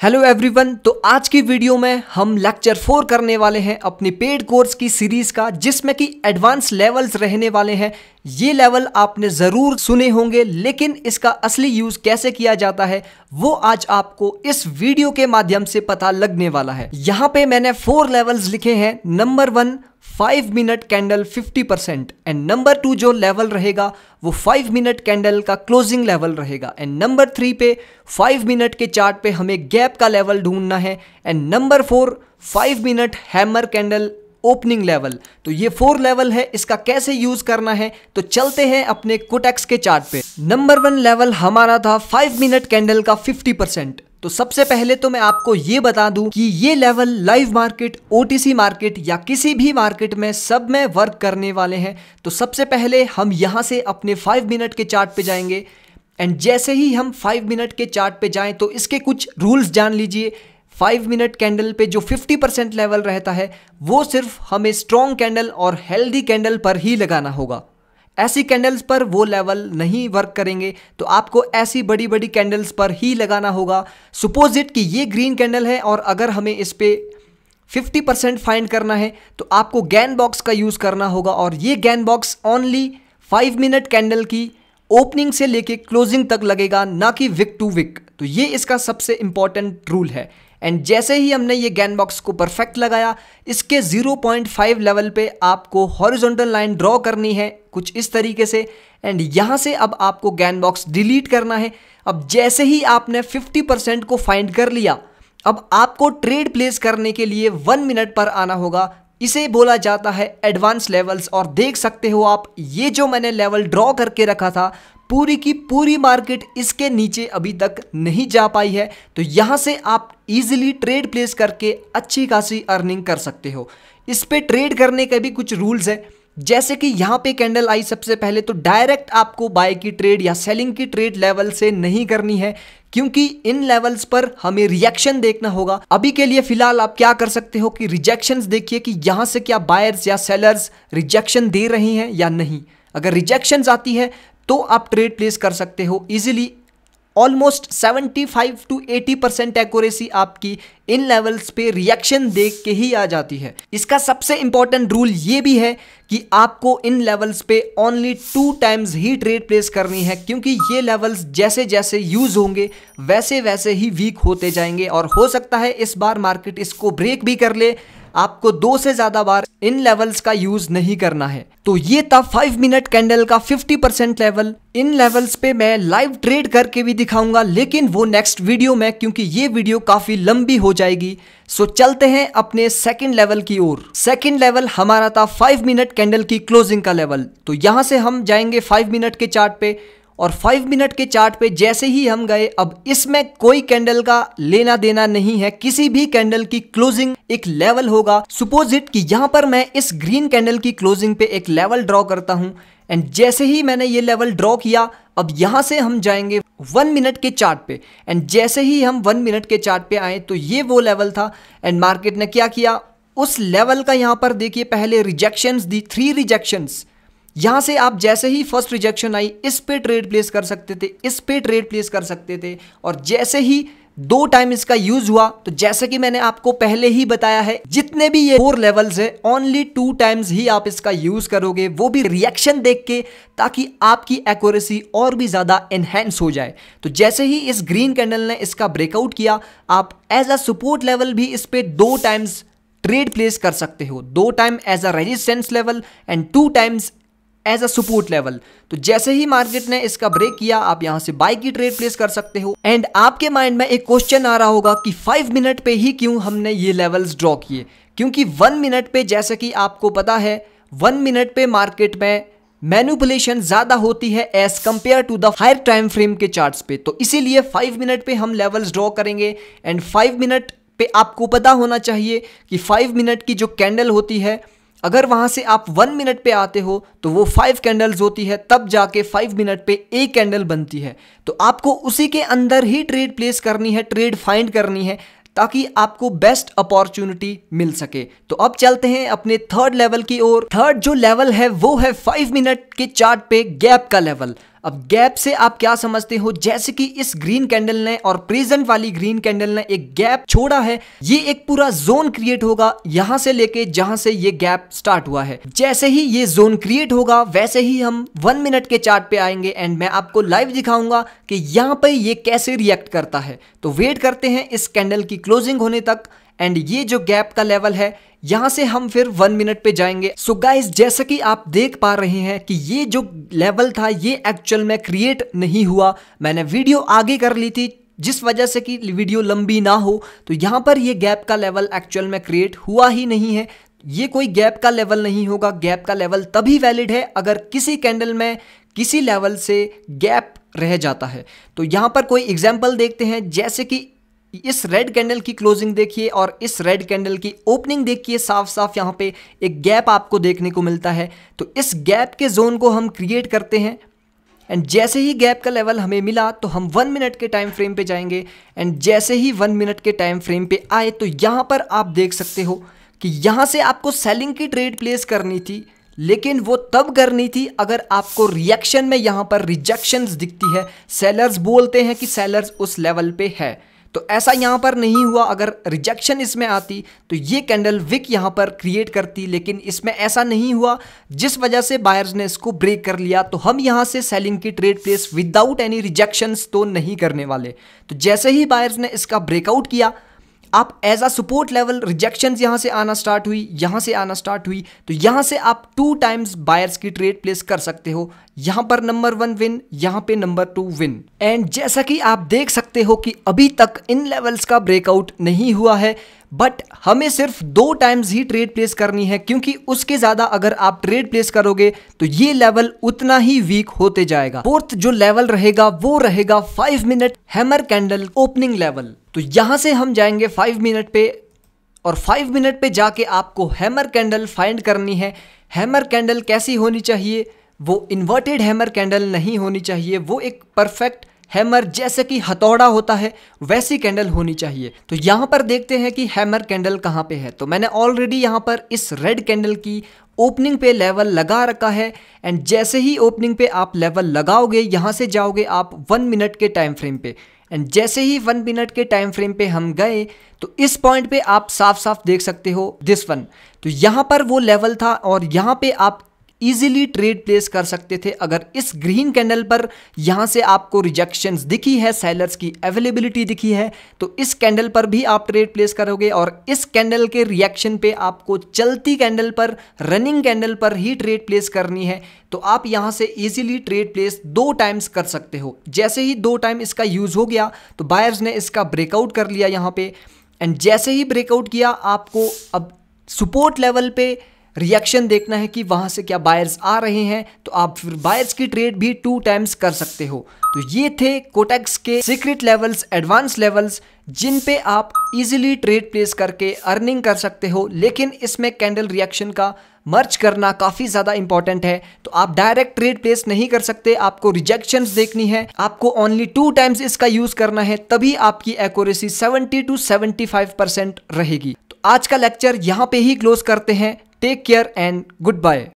Hello everyone. तो आज की वीडियो में हम लेक्चर 4 करने वाले हैं अपनी पेड कोर्स की सीरीज का, जिसमें कि एडवांस लेवल्स रहने वाले हैं। ये लेवल आपने ज़रूर सुने होंगे, लेकिन इसका असली यूज़ कैसे किया जाता है वो आज आपको इस वीडियो के माध्यम से पता लगने वाला है। यहाँ पे मैंने 4 लेवल्स लिखे हैं। Number 1 5 minute candle 50% and number 2 जो लेवल रहेगा वो 5 मिनट कैंडल का क्लोजिंग लेवल रहेगा। एंड नंबर 3 पे 5 मिनट के चार्ट पे हमें गैप का लेवल ढूंढना है। And number 4 5 minute hammer candle opening level. तो ये 4 लेवल है, इसका कैसे यूज करना है तो चलते हैं अपने कोटेक्स के चार्ट पे। नंबर 1 लेवल हमारा था 5 मिनट कैंडल का 50%। तो सबसे पहले तो मैं आपको ये बता दूं कि ये level live market, OTC market या किसी भी मार्केट में सब में वर्क करने वाले हैं। तो सबसे पहले हम यहाँ से अपने 5 मिनट के चार्ट पे जाएंगे एंड जैसे ही हम 5 मिनट के चार्ट पे जाएं तो इसके कुछ रूल्स जान लीजिए। 5 मिनट कैंडल पे जो 50% लेवल रहता है वो सिर्फ हमें स्ट्रॉन्ग कैंडल और हेल्दी कैंडल पर ही लगाना होगा। ऐसी कैंडल्स पर वो लेवल नहीं वर्क करेंगे, तो आपको ऐसी बड़ी बड़ी कैंडल्स पर ही लगाना होगा। सपोज इट कि ये ग्रीन कैंडल है और अगर हमें इस पे 50% फाइंड करना है तो आपको गैन बॉक्स का यूज़ करना होगा, और ये Gann box only 5 minute candle की ओपनिंग से लेके क्लोजिंग तक लगेगा, ना कि विक टू विक। तो ये इसका सबसे इंपॉर्टेंट रूल है। एंड जैसे ही हमने ये गैन बॉक्स को परफेक्ट लगाया, इसके 0.5 लेवल पे आपको हॉरिजॉन्टल लाइन ड्रॉ करनी है कुछ इस तरीके से। एंड यहाँ से अब आपको गैन बॉक्स डिलीट करना है। अब जैसे ही आपने 50% को फाइंड कर लिया, अब आपको ट्रेड प्लेस करने के लिए 1 मिनट पर आना होगा। इसे बोला जाता है एडवांस लेवल्स। और देख सकते हो आप, ये जो मैंने लेवल ड्रॉ करके रखा था, पूरी की पूरी मार्केट इसके नीचे अभी तक नहीं जा पाई है। तो यहाँ से आप इजीली ट्रेड प्लेस करके अच्छी खासी अर्निंग कर सकते हो। इस पे ट्रेड करने के भी कुछ रूल्स है, जैसे कि यहाँ पे कैंडल आई सबसे पहले तो डायरेक्ट आपको बाय की ट्रेड या सेलिंग की ट्रेड लेवल से नहीं करनी है, क्योंकि इन लेवल्स पर हमें रिएक्शन देखना होगा। अभी के लिए फिलहाल आप क्या कर सकते हो कि रिजेक्शंस देखिए कि यहाँ से क्या बायर्स या सेलर्स रिजेक्शन दे रहे हैं या नहीं। अगर रिजेक्शंस आती है तो आप ट्रेड प्लेस कर सकते हो इजीली। ऑलमोस्ट 75 to 80% एक्यूरेसी आपकी इन लेवल्स पे रिएक्शन देख के ही आ जाती है। इसका सबसे इंपॉर्टेंट रूल ये भी है कि आपको इन लेवल्स पे ओनली 2 टाइम्स ही ट्रेड प्लेस करनी है, क्योंकि ये लेवल्स जैसे जैसे यूज होंगे वैसे वैसे ही वीक होते जाएंगे और हो सकता है इस बार मार्केट इसको ब्रेक भी कर ले। आपको 2 से ज़्यादा बार इन लेवल्स का यूज नहीं करना है। तो ये था 5 मिनट कैंडल का 50% लेवल। इन लेवल्स पे मैं लाइव ट्रेड करके भी दिखाऊंगा, लेकिन वो नेक्स्ट वीडियो में, क्योंकि ये वीडियो काफ़ी लंबी हो जाएगी। सो चलते हैं अपने सेकंड लेवल की ओर। सेकंड लेवल हमारा था 5 मिनट कैंडल की क्लोजिंग का लेवल। तो यहाँ से हम जाएंगे 5 मिनट के चार्ट पे, और 5 मिनट के चार्ट पे जैसे ही हम गए, अब इसमें कोई कैंडल का लेना देना नहीं है। किसी भी कैंडल की क्लोजिंग एक लेवल होगा। सपोज इट कि यहाँ पर मैं इस ग्रीन कैंडल की क्लोजिंग पे एक लेवल ड्रॉ करता हूँ। एंड जैसे ही मैंने ये लेवल ड्रॉ किया, अब यहाँ से हम जाएंगे 1 मिनट के चार्ट पे। एंड जैसे ही हम 1 मिनट के चार्ट पे आए तो ये वो लेवल था। एंड मार्केट ने क्या किया, उस लेवल का यहाँ पर देखिए पहले रिजेक्शंस दी, 3 रिजेक्शंस। यहाँ से आप जैसे ही फर्स्ट रिजेक्शन आई, इस पे ट्रेड प्लेस कर सकते थे, इस पे ट्रेड प्लेस कर सकते थे। और जैसे ही 2 टाइम इसका यूज हुआ, तो जैसे कि मैंने आपको पहले ही बताया है, जितने भी ये 4 लेवल्स है ओनली 2 टाइम्स ही आप इसका यूज करोगे, वो भी रिएक्शन देख के, ताकि आपकी एक्यूरेसी और भी ज्यादा एनहेंस हो जाए। तो जैसे ही इस ग्रीन कैंडल ने इसका ब्रेकआउट किया, आप एज अ सपोर्ट लेवल भी इस पे 2 टाइम्स ट्रेड प्लेस कर सकते हो। 2 time as a resistance level and 2 times as a support level. तो जैसे ही मार्केट ने इसका ब्रेक किया, आप यहां से बाय की ट्रेड प्लेस कर सकते हो। एंड आपके माइंड में एक क्वेश्चन आ रहा होगा कि 5 मिनट पे ही क्यों हमने ये लेवल्स ड्रॉ किए, क्योंकि 1 मिनट पे, जैसे कि आपको पता है, 1 मिनट पे मार्केट में मैनिपुलेशन ज्यादा होती है as compare to the higher time frame के चार्ट्स पे। तो इसीलिए 5 मिनट पे हम लेवल्स ड्रॉ करेंगे। एंड 5 मिनट पे आपको पता होना चाहिए कि 5 मिनट की जो कैंडल होती है, अगर वहां से आप 1 मिनट पे आते हो तो वो 5 कैंडल्स होती है, तब जाके 5 मिनट पे एक कैंडल बनती है। तो आपको उसी के अंदर ही ट्रेड प्लेस करनी है, ट्रेड फाइंड करनी है, ताकि आपको बेस्ट अपॉर्चुनिटी मिल सके। तो अब चलते हैं अपने थर्ड लेवल की ओर। थर्ड जो लेवल है वो है 5 मिनट के चार्ट पे गैप का लेवल। अब गैप से आप क्या समझते हो, जैसे कि इस ग्रीन कैंडल ने और प्रेजेंट वाली ग्रीन कैंडल ने एक गैप छोड़ा है, ये एक पूरा जोन क्रिएट होगा यहां से लेके जहां से ये गैप स्टार्ट हुआ है। जैसे ही ये जोन क्रिएट होगा वैसे ही हम 1 मिनट के चार्ट पे आएंगे एंड मैं आपको लाइव दिखाऊंगा कि यहां पे ये कैसे रिएक्ट करता है। तो वेट करते हैं इस कैंडल की क्लोजिंग होने तक एंड ये जो गैप का लेवल है यहां से हम फिर 1 मिनट पे जाएंगे। सो गाइस, जैसा कि आप देख पा रहे हैं कि ये जो लेवल था ये एक्चुअल में क्रिएट नहीं हुआ। मैंने वीडियो आगे कर ली थी जिस वजह से कि वीडियो लंबी ना हो, तो यहां पर ये गैप का लेवल एक्चुअल में क्रिएट हुआ ही नहीं है। ये कोई गैप का लेवल नहीं होगा। गैप का लेवल तभी वैलिड है अगर किसी कैंडल में किसी लेवल से गैप रह जाता है। तो यहां पर कोई एग्जांपल देखते हैं, जैसे कि इस रेड कैंडल की क्लोजिंग देखिए और इस रेड कैंडल की ओपनिंग देखिए, साफ साफ यहाँ पे एक गैप आपको देखने को मिलता है। तो इस गैप के जोन को हम क्रिएट करते हैं एंड जैसे ही गैप का लेवल हमें मिला तो हम 1 मिनट के टाइम फ्रेम पे जाएंगे एंड जैसे ही 1 मिनट के टाइम फ्रेम पे आए तो यहाँ पर आप देख सकते हो कि यहाँ से आपको सेलिंग की ट्रेड प्लेस करनी थी, लेकिन वो तब करनी थी अगर आपको रिएक्शन में यहाँ पर रिजेक्शंस दिखती है। सेलर्स बोलते हैं कि सेलर्स उस लेवल पे है, तो ऐसा यहाँ पर नहीं हुआ। अगर रिजेक्शन इसमें आती तो ये कैंडल विक यहाँ पर क्रिएट करती, लेकिन इसमें ऐसा नहीं हुआ जिस वजह से बायर्स ने इसको ब्रेक कर लिया। तो हम यहाँ से सेलिंग की trade place without any rejections तो नहीं करने वाले। तो जैसे ही बायर्स ने इसका ब्रेकआउट किया, आप as a support level rejections यहाँ से आना स्टार्ट हुई, यहाँ से आना स्टार्ट हुई, तो यहाँ से आप 2 टाइम्स बायर्स की ट्रेड प्लेस कर सकते हो। यहाँ पर नंबर 1 विन, यहाँ पे नंबर 2 विन। एंड जैसा कि आप देख सकते हो कि अभी तक इन लेवल्स का ब्रेकआउट नहीं हुआ है, बट हमें सिर्फ 2 टाइम्स ही ट्रेड प्लेस करनी है, क्योंकि उसके ज़्यादा अगर आप ट्रेड प्लेस करोगे तो ये लेवल उतना ही वीक होते जाएगा। फोर्थ जो लेवल रहेगा वो रहेगा 5 minute hammer candle opening level. तो यहां से हम जाएंगे 5 मिनट पे और 5 मिनट पे जाके आपको हैमर कैंडल फाइंड करनी है। हैमर कैंडल कैसी होनी चाहिए? वो इन्वर्टेड हैमर कैंडल नहीं होनी चाहिए, वो एक परफेक्ट हैमर जैसे कि हथौड़ा होता है वैसी कैंडल होनी चाहिए। तो यहाँ पर देखते हैं कि हैमर कैंडल कहाँ पे है। तो मैंने ऑलरेडी यहाँ पर इस रेड कैंडल की ओपनिंग पे लेवल लगा रखा है एंड जैसे ही ओपनिंग पे आप लेवल लगाओगे यहाँ से जाओगे आप 1 मिनट के टाइम फ्रेम पे एंड जैसे ही 1 मिनट के टाइम फ्रेम पे हम गए तो इस पॉइंट पे आप साफ साफ देख सकते हो दिस वन। तो यहाँ पर वो लेवल था और यहाँ पे आप इजीली ट्रेड प्लेस कर सकते थे। अगर इस ग्रीन कैंडल पर यहाँ से आपको रिजेक्शंस दिखी है, सेलर्स की अवेलेबिलिटी दिखी है, तो इस कैंडल पर भी आप ट्रेड प्लेस करोगे और इस कैंडल के रिएक्शन पे आपको चलती कैंडल पर, रनिंग कैंडल पर ही ट्रेड प्लेस करनी है। तो आप यहाँ से इजीली ट्रेड प्लेस 2 टाइम्स कर सकते हो। जैसे ही 2 टाइम इसका यूज हो गया तो बायर्स ने इसका ब्रेकआउट कर लिया यहाँ पे एंड जैसे ही ब्रेकआउट किया आपको अब सपोर्ट लेवल पे रिएक्शन देखना है कि वहां से क्या बायर्स आ रहे हैं, तो आप फिर बायर्स की ट्रेड भी 2 टाइम्स कर सकते हो। तो ये थे कोटेक्स के सीक्रेट लेवल्स, एडवांस लेवल्स, जिन पे आप इजीली ट्रेड प्लेस करके अर्निंग कर सकते हो। लेकिन इसमें कैंडल रिएक्शन का मर्ज करना काफ़ी ज़्यादा इंपॉर्टेंट है। तो आप डायरेक्ट ट्रेड प्लेस नहीं कर सकते, आपको रिजेक्शंस देखनी है, आपको ओनली 2 टाइम्स इसका यूज़ करना है, तभी आपकी एक्यूरेसी 70 to 75% रहेगी। तो आज का लेक्चर यहाँ पे ही क्लोज करते हैं। Take care and good bye.